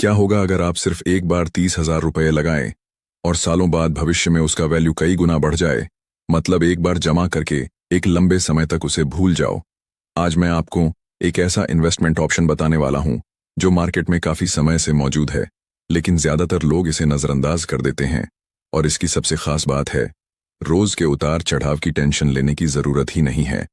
क्या होगा अगर आप सिर्फ एक बार 30,000 रुपये लगाएं और सालों बाद भविष्य में उसका वैल्यू कई गुना बढ़ जाए। मतलब एक बार जमा करके एक लंबे समय तक उसे भूल जाओ। आज मैं आपको एक ऐसा इन्वेस्टमेंट ऑप्शन बताने वाला हूं जो मार्केट में काफी समय से मौजूद है, लेकिन ज्यादातर लोग इसे नजरअंदाज कर देते हैं। और इसकी सबसे खास बात है, रोज के उतार चढ़ाव की टेंशन लेने की जरूरत ही नहीं है।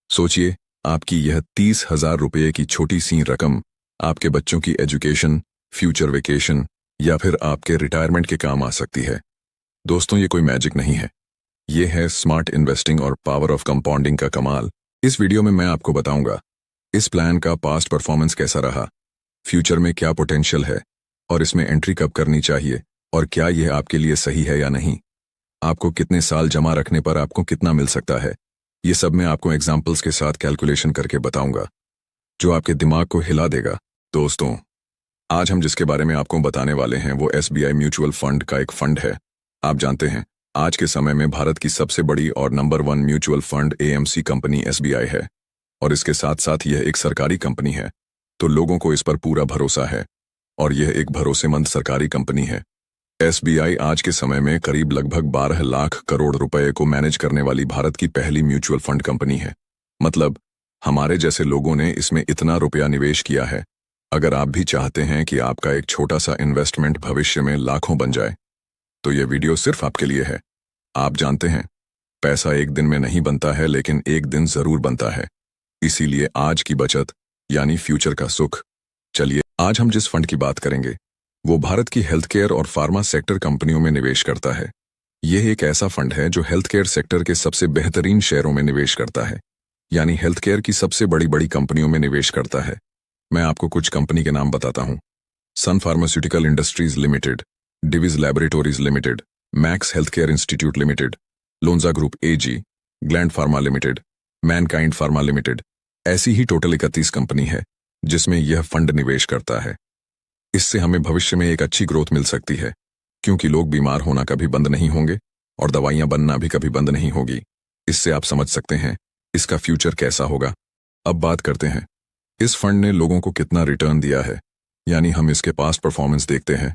सोचिए, आपकी यह 30,000 रुपये की छोटी सी रकम आपके बच्चों की एजुकेशन, फ्यूचर वेकेशन या फिर आपके रिटायरमेंट के काम आ सकती है। दोस्तों, ये कोई मैजिक नहीं है, ये है स्मार्ट इन्वेस्टिंग और पावर ऑफ कंपाउंडिंग का कमाल। इस वीडियो में मैं आपको बताऊंगा इस प्लान का पास्ट परफॉर्मेंस कैसा रहा, फ्यूचर में क्या पोटेंशियल है और इसमें एंट्री कब करनी चाहिए और क्या यह आपके लिए सही है या नहीं। आपको कितने साल जमा रखने पर आपको कितना मिल सकता है, ये सब मैं आपको एग्जाम्पल्स के साथ कैलकुलेशन करके बताऊंगा जो आपके दिमाग को हिला देगा। दोस्तों, आज हम जिसके बारे में आपको बताने वाले हैं वो SBI म्यूचुअल फंड का एक फंड है। आप जानते हैं, आज के समय में भारत की सबसे बड़ी और number 1 mutual fund AMC company SBI है और इसके साथ साथ यह एक सरकारी कंपनी है, तो लोगों को इस पर पूरा भरोसा है और यह एक भरोसेमंद सरकारी कंपनी है। SBI आज के समय में करीब लगभग 12 लाख करोड़ रुपए को मैनेज करने वाली भारत की पहली म्यूचुअल फंड कंपनी है। मतलब हमारे जैसे लोगों ने इसमें इतना रुपया निवेश किया है। अगर आप भी चाहते हैं कि आपका एक छोटा सा इन्वेस्टमेंट भविष्य में लाखों बन जाए, तो यह वीडियो सिर्फ आपके लिए है। आप जानते हैं, पैसा एक दिन में नहीं बनता है, लेकिन एक दिन जरूर बनता है। इसीलिए आज की बचत यानी फ्यूचर का सुख। चलिए, आज हम जिस फंड की बात करेंगे वो भारत की हेल्थ केयर और फार्मा सेक्टर कंपनियों में निवेश करता है। यह एक ऐसा फंड है जो हेल्थ केयर सेक्टर के सबसे बेहतरीन शेयरों में निवेश करता है, यानी हेल्थ केयर की सबसे बड़ी बड़ी कंपनियों में निवेश करता है। मैं आपको कुछ कंपनी के नाम बताता हूं। Sun Pharmaceutical Industries Limited, Divi's Laboratories Limited, Max Health Care Institute Limited, Lonza Group AG, Gland Pharma Limited, Mankind Pharma Limited. ऐसी ही टोटल 31 कंपनी है जिसमें यह फंड निवेश करता है। इससे हमें भविष्य में एक अच्छी ग्रोथ मिल सकती है, क्योंकि लोग बीमार होना कभी बंद नहीं होंगे और दवाइयां बनना भी कभी बंद नहीं होगी। इससे आप समझ सकते हैं इसका फ्यूचर कैसा होगा। अब बात करते हैं इस फंड ने लोगों को कितना रिटर्न दिया है, यानी हम इसके पास्ट परफॉर्मेंस देखते हैं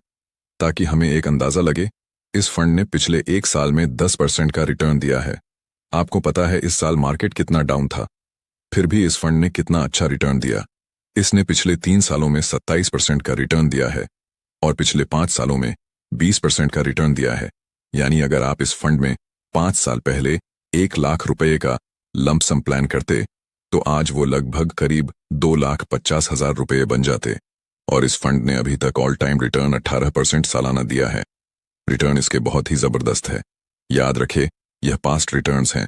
ताकि हमें एक अंदाजा लगे। इस फंड ने पिछले एक साल में 10% का रिटर्न दिया है। आपको पता है इस साल मार्केट कितना डाउन था, फिर भी इस फंड ने कितना अच्छा रिटर्न दिया। इसने पिछले 3 सालों में 27% का रिटर्न दिया है और पिछले 5 सालों में 20% का रिटर्न दिया है। यानी अगर आप इस फंड में 5 साल पहले 1 लाख रुपए का लंप सम प्लान करते तो आज वो लगभग करीब 2,50,000 रुपये बन जाते। और इस फंड ने अभी तक ऑल टाइम रिटर्न 18% सालाना दिया है। रिटर्न इसके बहुत ही जबरदस्त है। याद रखें, यह पास्ट रिटर्न्स हैं,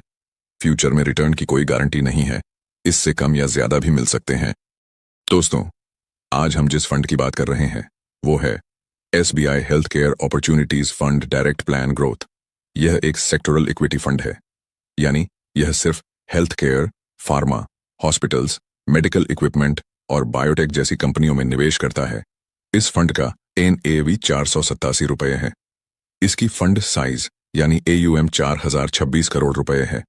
फ्यूचर में रिटर्न की कोई गारंटी नहीं है, इससे कम या ज्यादा भी मिल सकते हैं। दोस्तों, आज हम जिस फंड की बात कर रहे हैं वो है SBI health care opportunities fund direct plan growth. यह एक सेक्टोरल इक्विटी फंड है, यानी यह सिर्फ health care, pharma, hospitals, medical equipment और बायोटेक जैसी कंपनियों में निवेश करता है। इस फंड का NAV 487 रुपये है। इसकी फंड साइज यानी AUM 4,026 करोड़ रुपए है।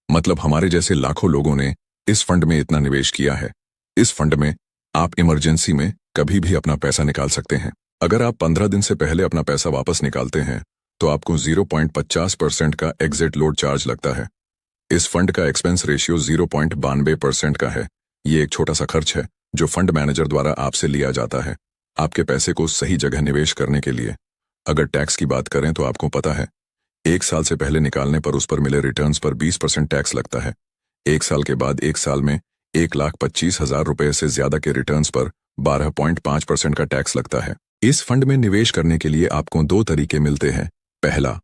मतलब हमारे जैसे लाखों लोगों ने इस फंड में इतना निवेश किया है। इस फंड में आप इमरजेंसी में कभी भी अपना पैसा निकाल सकते हैं। अगर आप 15 दिन से पहले अपना पैसा वापस निकालते हैं तो आपको 0.50% का एग्जिट लोड चार्ज लगता है। इस फंड का एक्सपेंस रेशियो 0.92% का है। ये एक छोटा सा खर्च है जो फंड मैनेजर द्वारा आपसे लिया जाता है आपके पैसे को सही जगह निवेश करने के लिए। अगर टैक्स की बात करें तो आपको पता है, 1 साल से पहले निकालने पर उस पर मिले रिटर्न्स पर 20% टैक्स लगता है। 1 साल के बाद 1 साल में 1,25,000 रुपये से ज्यादा के रिटर्न्स पर 12.5% का टैक्स लगता है। इस फंड में निवेश करने के लिए आपको 2 तरीके मिलते हैं। पहला,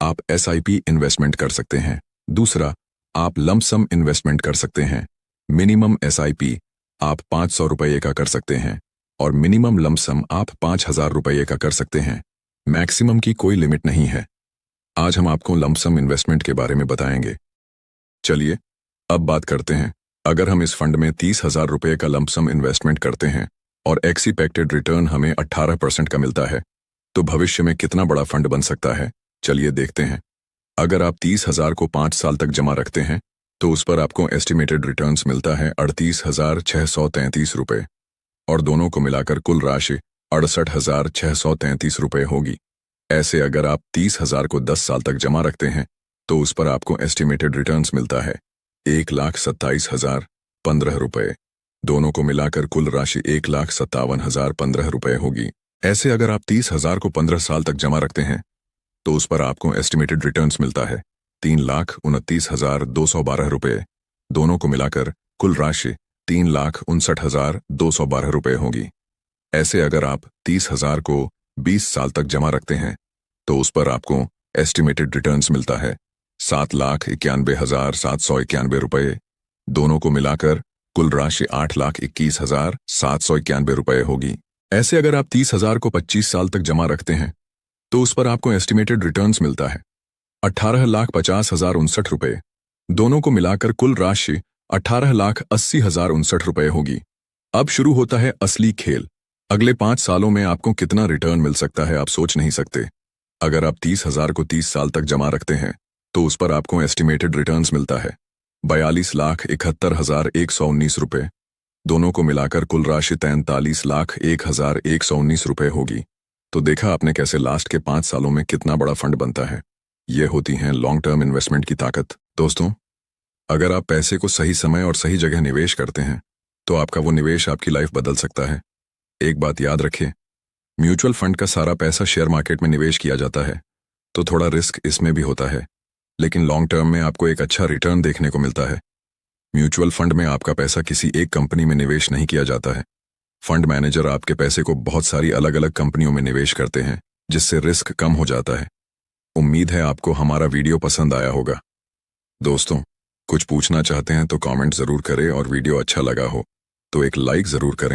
आप SIP इन्वेस्टमेंट कर सकते हैं। दूसरा, आप लंप सम इन्वेस्टमेंट कर सकते हैं। मिनिमम SIP आप 500 रुपये का कर सकते हैं और मिनिमम लंप सम आप 5,000 रुपये का कर सकते हैं। मैक्सिमम की कोई लिमिट नहीं है। आज हम आपको लंप सम इन्वेस्टमेंट के बारे में बताएंगे। चलिए, अब बात करते हैं, अगर हम इस फंड में 30,000 रुपये का लंप सम इन्वेस्टमेंट करते हैं और एक्सपेक्टेड रिटर्न हमें 18% का मिलता है, तो भविष्य में कितना बड़ा फंड बन सकता है, चलिए देखते हैं। अगर आप 30,000 को 5 साल तक जमा रखते हैं तो उस पर आपको एस्टिमेटेड रिटर्न्स मिलता है 38,633 रुपये और दोनों को मिलाकर कुल राशि 68,633 रुपये होगी। ऐसे अगर आप 30,000 को 10 साल तक जमा रखते हैं तो उस पर आपको एस्टिमेटेड रिटर्न्स मिलता है 1,27,015 रुपये। दोनों को मिलाकर कुल राशि 1,57,015 रुपये होगी। ऐसे अगर आप 30,000 को 15 साल तक जमा रखते हैं तो उस पर आपको एस्टिमेटेड रिटर्न्स मिलता है 3,29,212 रुपये। दोनों को मिलाकर कुल राशि 3,59,212 रुपये होगी। ऐसे अगर आप 30,000 को 20 साल तक जमा रखते हैं तो उस पर आपको एस्टिमेटेड रिटर्न्स मिलता है 7,91,791 रुपये। दोनों को मिलाकर कुल राशि 8,21,791 रुपये होगी। ऐसे अगर आप 30,000 को 25 साल तक जमा रखते हैं तो उस पर आपको एस्टिमेटेड रिटर्न्स मिलता है 18,50,059 रुपये। दोनों को मिलाकर कुल राशि 18,80,059 रुपये होगी। अब शुरू होता है असली खेल। अगले 5 सालों में आपको कितना रिटर्न मिल सकता है आप सोच नहीं सकते। अगर आप 30,000 को 30 साल तक जमा रखते हैं तो उस पर आपको एस्टिमेटेड रिटर्न्स मिलता है 42,71,119 रुपये। दोनों को मिलाकर कुल राशि 43,01,119 रुपये होगी। तो देखा आपने कैसे लास्ट के 5 सालों में कितना बड़ा फंड बनता है। ये होती हैं लॉन्ग टर्म इन्वेस्टमेंट की ताकत। दोस्तों, अगर आप पैसे को सही समय और सही जगह निवेश करते हैं तो आपका वो निवेश आपकी लाइफ बदल सकता है। एक बात याद रखें, म्यूचुअल फंड का सारा पैसा शेयर मार्केट में निवेश किया जाता है तो थोड़ा रिस्क इसमें भी होता है, लेकिन लॉन्ग टर्म में आपको एक अच्छा रिटर्न देखने को मिलता है। म्यूचुअल फंड में आपका पैसा किसी एक कंपनी में निवेश नहीं किया जाता है। फंड मैनेजर आपके पैसे को बहुत सारी अलग अलग कंपनियों में निवेश करते हैं, जिससे रिस्क कम हो जाता है। उम्मीद है आपको हमारा वीडियो पसंद आया होगा। दोस्तों, कुछ पूछना चाहते हैं तो कमेंट जरूर करें और वीडियो अच्छा लगा हो तो एक लाइक जरूर करें।